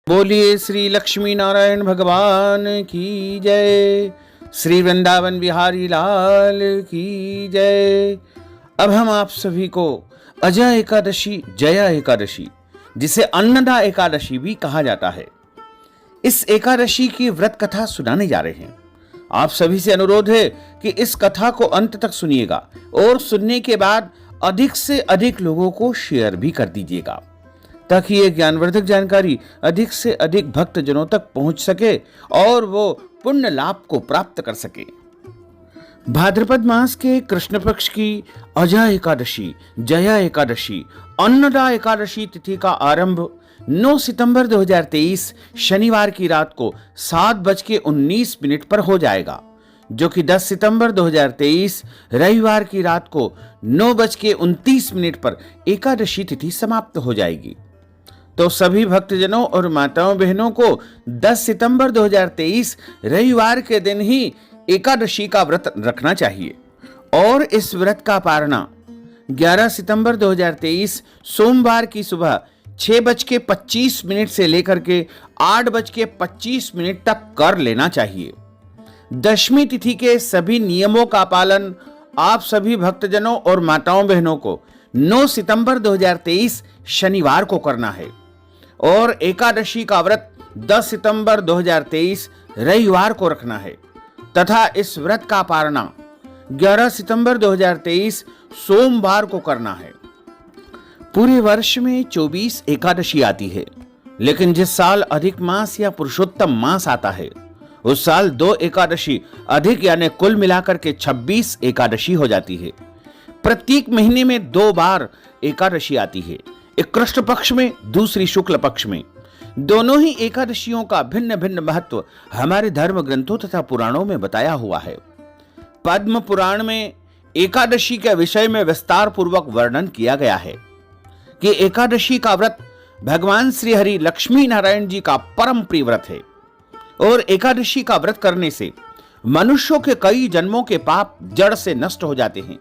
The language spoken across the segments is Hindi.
बोलिए श्री लक्ष्मी नारायण भगवान की जय। श्री वृंदावन बिहारी लाल की जय। अब हम आप सभी को अजय एकादशी, जया एकादशी, जिसे अन्नदा एकादशी भी कहा जाता है, इस एकादशी की व्रत कथा सुनाने जा रहे हैं। आप सभी से अनुरोध है कि इस कथा को अंत तक सुनिएगा और सुनने के बाद अधिक से अधिक लोगों को शेयर भी कर दीजिएगा, ताकि ये ज्ञानवर्धक जानकारी अधिक से अधिक भक्त जनों तक पहुंच सके और वो पुण्य लाभ को प्राप्त कर सके। भाद्रपद मास के कृष्ण पक्ष की अजय एकादशी, जया एकादशी, अन्नदा एकादशी तिथि का आरंभ 9 सितंबर 2023 शनिवार की रात को 7:19 पर हो जाएगा, जो कि 10 सितंबर 2023 रविवार की रात को 9:29 पर एकादशी तिथि समाप्त हो जाएगी। तो सभी भक्तजनों और माताओं बहनों को 10 सितंबर 2023 रविवार के दिन ही एकादशी का व्रत रखना चाहिए और इस व्रत का पारणा 11 सितंबर 2023 सोमवार की सुबह 6:25 से लेकर के 8:25 तक कर लेना चाहिए। दशमी तिथि के सभी नियमों का पालन आप सभी भक्तजनों और माताओं बहनों को 9 सितंबर 2023 शनिवार को करना है और एकादशी का व्रत 10 सितंबर 2023 रविवार को रखना है तथा इस व्रत का पारणा 11 सितंबर 2023 सोमवार को करना है। पूरे वर्ष में 24 एकादशी आती है, लेकिन जिस साल अधिक मास या पुरुषोत्तम मास आता है उस साल 2 एकादशी अधिक यानी कुल मिलाकर के 26 एकादशी हो जाती है। प्रत्येक महीने में 2 बार एकादशी आती है, एक कृष्ण पक्ष में, दूसरी शुक्ल पक्ष में। दोनों ही एकादशियों का भिन्न भिन्न महत्व हमारे धर्म ग्रंथों तथा पुराणों में बताया हुआ है। पद्म पुराण में एकादशी के विषय में विस्तार पूर्वक वर्णन किया गया है कि एकादशी का व्रत भगवान श्री हरि लक्ष्मी नारायण जी का परम प्रिय व्रत है और एकादशी का व्रत करने से मनुष्यों के कई जन्मों के पाप जड़ से नष्ट हो जाते हैं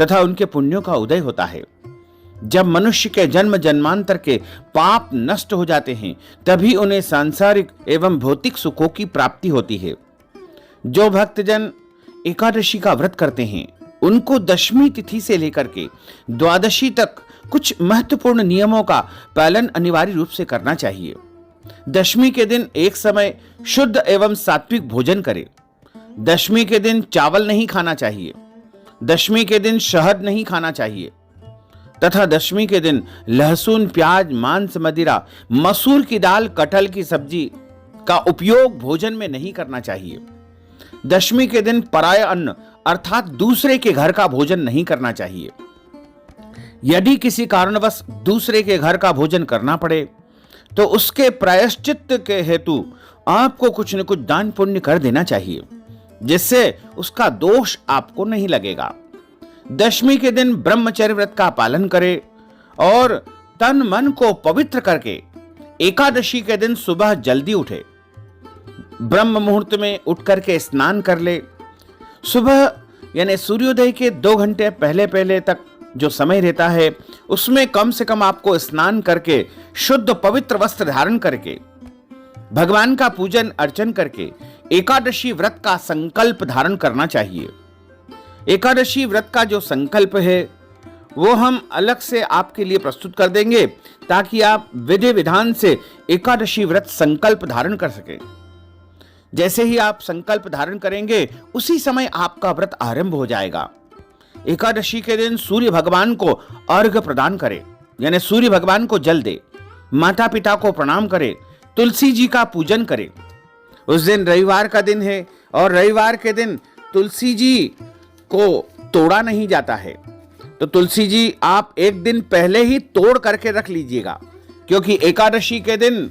तथा उनके पुण्यों का उदय होता है। जब मनुष्य के जन्म जन्मांतर के पाप नष्ट हो जाते हैं तभी उन्हें सांसारिक एवं भौतिक सुखों की प्राप्ति होती है। जो भक्तजन एकादशी का व्रत करते हैं उनको दशमी तिथि से लेकर के द्वादशी तक कुछ महत्वपूर्ण नियमों का पालन अनिवार्य रूप से करना चाहिए। दशमी के दिन एक समय शुद्ध एवं सात्विक भोजन करें। दशमी के दिन चावल नहीं खाना चाहिए। दशमी के दिन शहद नहीं खाना चाहिए तथा दशमी के दिन लहसुन, प्याज, मांस, मदिरा, मसूर की दाल, कटहल की सब्जी का उपयोग भोजन में नहीं करना चाहिए। दशमी के दिन पराय अन्न अर्थात दूसरे के घर का भोजन नहीं करना चाहिए। यदि किसी कारणवश दूसरे के घर का भोजन करना पड़े तो उसके प्रायश्चित के हेतु आपको कुछ न कुछ दान पुण्य कर देना चाहिए, जिससे उसका दोष आपको नहीं लगेगा। दशमी के दिन ब्रह्मचर्य व्रत का पालन करें और तन मन को पवित्र करके एकादशी के दिन सुबह जल्दी उठे। ब्रह्म मुहूर्त में उठ करके स्नान कर ले। सुबह यानी सूर्योदय के 2 घंटे पहले तक जो समय रहता है उसमें कम से कम आपको स्नान करके शुद्ध पवित्र वस्त्र धारण करके भगवान का पूजन अर्चन करके एकादशी व्रत का संकल्प धारण करना चाहिए। एकादशी व्रत का जो संकल्प है वो हम अलग से आपके लिए प्रस्तुत कर देंगे ताकि आप विधि विधान से एकादशी व्रत संकल्प धारण कर सकें। जैसे ही आप संकल्प धारण करेंगे उसी समय आपका व्रत आरंभ हो जाएगा। एकादशी के दिन सूर्य भगवान को अर्घ्य प्रदान करें, यानी सूर्य भगवान को जल दे, माता पिता को प्रणाम करें, तुलसी जी का पूजन करें। उस दिन रविवार का दिन है और रविवार के दिन तुलसी जी को तोड़ा नहीं जाता है, तो तुलसी जी आप एक दिन पहले ही तोड़ करके रख लीजिएगा, क्योंकि एकादशी के दिन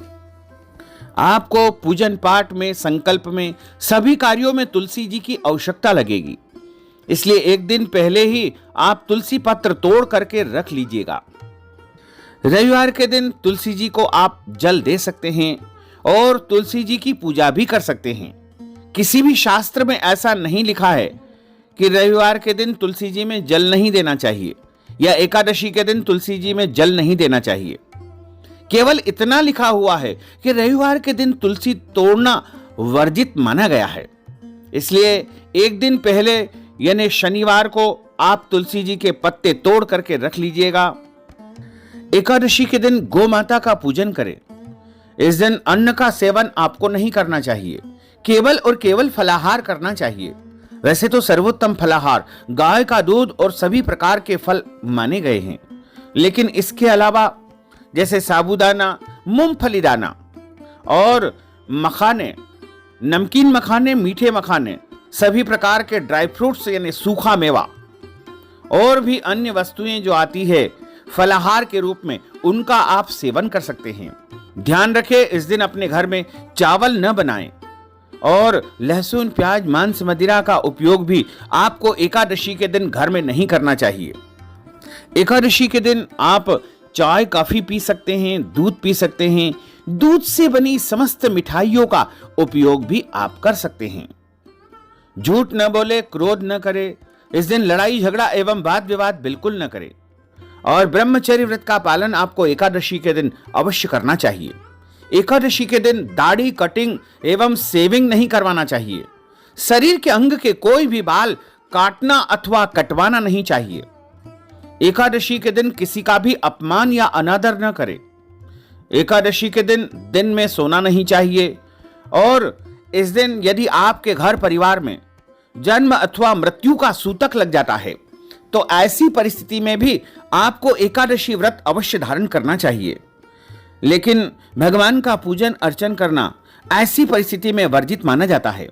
आपको पूजन पाठ में, संकल्प में, सभी कार्यों में तुलसी जी की आवश्यकता लगेगी। इसलिए एक दिन पहले ही आप तुलसी पत्र तोड़ करके रख लीजिएगा। रविवार के दिन तुलसी जी को आप जल दे सकते हैं और तुलसी जी की पूजा भी कर सकते हैं। किसी भी शास्त्र में ऐसा नहीं लिखा है कि रविवार के दिन तुलसी जी में जल नहीं देना चाहिए या एकादशी के दिन तुलसी जी में जल नहीं देना चाहिए। केवल इतना लिखा हुआ है कि रविवार के दिन तुलसी तोड़ना वर्जित माना गया है। इसलिए एक दिन पहले यानी शनिवार को आप तुलसी जी के पत्ते तोड़ करके रख लीजिएगा। एकादशी के दिन गौ माता का पूजन करें। इस दिन अन्न का सेवन आपको नहीं करना चाहिए, केवल और केवल फलाहार करना चाहिए। वैसे तो सर्वोत्तम फलाहार गाय का दूध और सभी प्रकार के फल माने गए हैं, लेकिन इसके अलावा जैसे साबूदाना, मूंगफली दाना और मखाने, नमकीन मखाने, मीठे मखाने, सभी प्रकार के ड्राई फ्रूट्स यानी सूखा मेवा और भी अन्य वस्तुएं जो आती है फलाहार के रूप में, उनका आप सेवन कर सकते हैं। ध्यान रखें, इस दिन अपने घर में चावल न बनाएं और लहसुन, प्याज, मांस, मदिरा का उपयोग भी आपको एकादशी के दिन घर में नहीं करना चाहिए। एकादशी के दिन आप चाय, कॉफी पी सकते हैं, दूध पी सकते हैं। दूध से बनी समस्त मिठाइयों का उपयोग भी आप कर सकते हैं। झूठ न बोले, क्रोध न करे। इस दिन लड़ाई झगड़ा एवं वाद विवाद बिल्कुल न करें और ब्रह्मचर्य व्रत का पालन आपको एकादशी के दिन अवश्य करना चाहिए। एकादशी के दिन दाढ़ी, कटिंग एवं सेविंग नहीं करवाना चाहिए। शरीर के अंग के कोई भी बाल काटना अथवा कटवाना नहीं चाहिए। एकादशी के दिन किसी का भी अपमान या अनादर न करें। एकादशी के दिन में सोना नहीं चाहिए और इस दिन यदि आपके घर परिवार में जन्म अथवा मृत्यु का सूतक लग जाता है तो ऐसी परिस्थिति में भी आपको एकादशी व्रत अवश्य धारण करना चाहिए। लेकिन भगवान का पूजन अर्चन करना ऐसी परिस्थिति में वर्जित माना जाता है।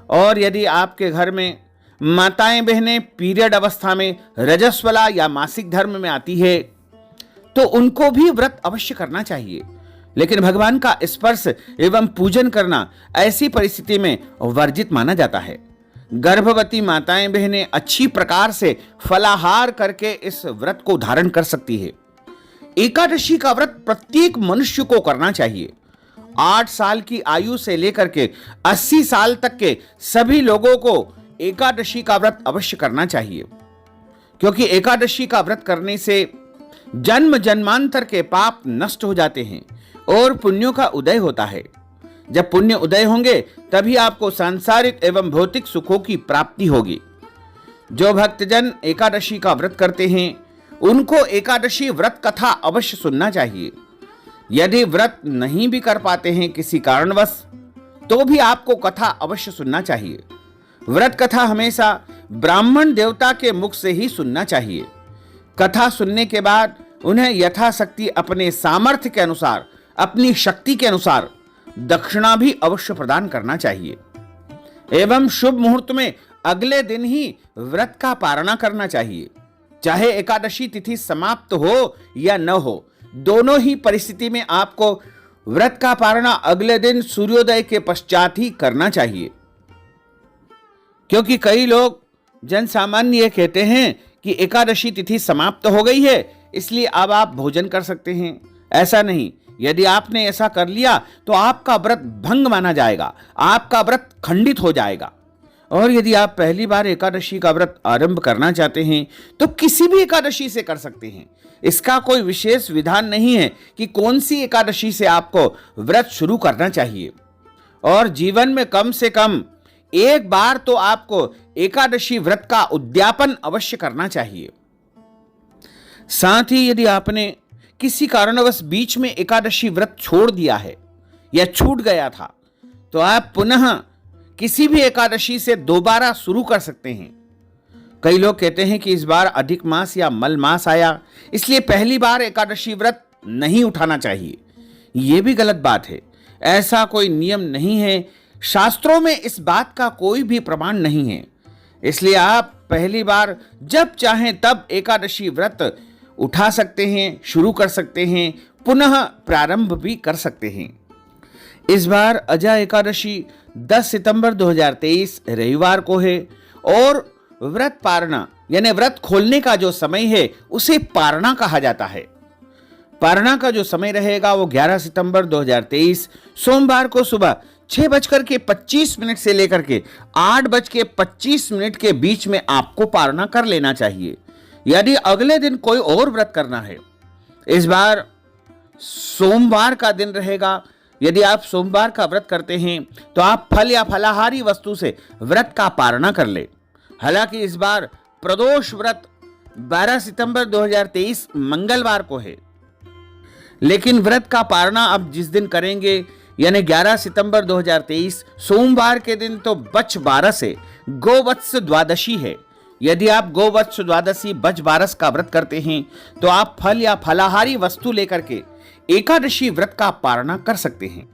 और यदि आपके घर में माताएं बहनें पीरियड अवस्था में, रजस्वला या मासिक धर्म में आती है तो उनको भी व्रत अवश्य करना चाहिए। लेकिन भगवान का स्पर्श एवं पूजन करना ऐसी परिस्थिति में वर्जित माना जाता है। गर्भवती माताएं बहनें अच्छी प्रकार से फलाहार करके इस व्रत को धारण कर सकती है। एकादशी का व्रत प्रत्येक मनुष्य को करना चाहिए। 8 साल की आयु से लेकर के 80 साल तक के सभी लोगों को एकादशी का व्रत अवश्य करना चाहिए, क्योंकि एकादशी का व्रत करने से जन्म जन्मांतर के पाप नष्ट हो जाते हैं और पुण्यों का उदय होता है। जब पुण्य उदय होंगे तभी आपको सांसारिक एवं भौतिक सुखों की प्राप्ति होगी। जो भक्तजन एकादशी का व्रत करते हैं उनको एकादशी व्रत कथा अवश्य सुनना चाहिए। यदि व्रत नहीं भी कर पाते हैं किसी कारणवश तो भी आपको कथा अवश्य सुनना चाहिए। व्रत कथा हमेशा ब्राह्मण देवता के मुख से ही सुनना चाहिए। कथा सुनने के बाद उन्हें यथाशक्ति अपने सामर्थ्य के अनुसार, अपनी शक्ति के अनुसार दक्षिणा भी अवश्य प्रदान करना चाहिए एवं शुभ मुहूर्त में अगले दिन ही व्रत का पारणा करना चाहिए। चाहे एकादशी तिथि समाप्त हो या न हो, दोनों ही परिस्थिति में आपको व्रत का पारणा अगले दिन सूर्योदय के पश्चात ही करना चाहिए। क्योंकि कई लोग जन सामान्य ये कहते हैं कि एकादशी तिथि समाप्त हो गई है इसलिए अब आप भोजन कर सकते हैं। ऐसा नहीं। यदि आपने ऐसा कर लिया तो आपका व्रत भंग माना जाएगा, आपका व्रत खंडित हो जाएगा। और यदि आप पहली बार एकादशी का व्रत आरंभ करना चाहते हैं तो किसी भी एकादशी से कर सकते हैं। इसका कोई विशेष विधान नहीं है कि कौन सी एकादशी से आपको व्रत शुरू करना चाहिए। और जीवन में कम से कम एक बार तो आपको एकादशी व्रत का उद्यापन अवश्य करना चाहिए। साथ ही यदि आपने किसी कारणवश बीच में एकादशी व्रत छोड़ दिया है या छूट गया था तो आप पुनः किसी भी एकादशी से दोबारा शुरू कर सकते हैं। कई लोग कहते हैं कि इस बार अधिक मास या मल मास आया इसलिए पहली बार एकादशी व्रत नहीं उठाना चाहिए। यह भी गलत बात है। ऐसा कोई नियम नहीं है, शास्त्रों में इस बात का कोई भी प्रमाण नहीं है। इसलिए आप पहली बार जब चाहें तब एकादशी व्रत उठा सकते हैं, शुरू कर सकते हैं, पुनः प्रारंभ भी कर सकते हैं। इस बार अजय एकादशी 10 सितंबर 2023 रविवार को है और व्रत पारणा यानी व्रत खोलने का जो समय है उसे पारणा कहा जाता है। पारणा का जो समय रहेगा वो 11 सितंबर 2023 सोमवार को सुबह 6:25 से लेकर के 8:25 के बीच में आपको पारणा कर लेना चाहिए। यदि अगले दिन कोई और व्रत करना है, इस बार सोमवार का दिन रहेगा। यदि आप सोमवार का व्रत करते हैं तो आप फल या फलाहारी वस्तु से व्रत का पारणा कर ले। हालांकि इस बार प्रदोष व्रत 12 सितंबर 2023 मंगलवार को है, लेकिन व्रत का पारणा अब जिस दिन करेंगे यानी 11 सितंबर 2023 सोमवार के दिन तो बच 12 से गोवत्स द्वादशी है। यदि आप गोवत्स द्वादशी बच 12 का व्रत करते हैं तो आप फल या फलाहारी वस्तु लेकर के एकादशी व्रत का पारणा कर सकते हैं।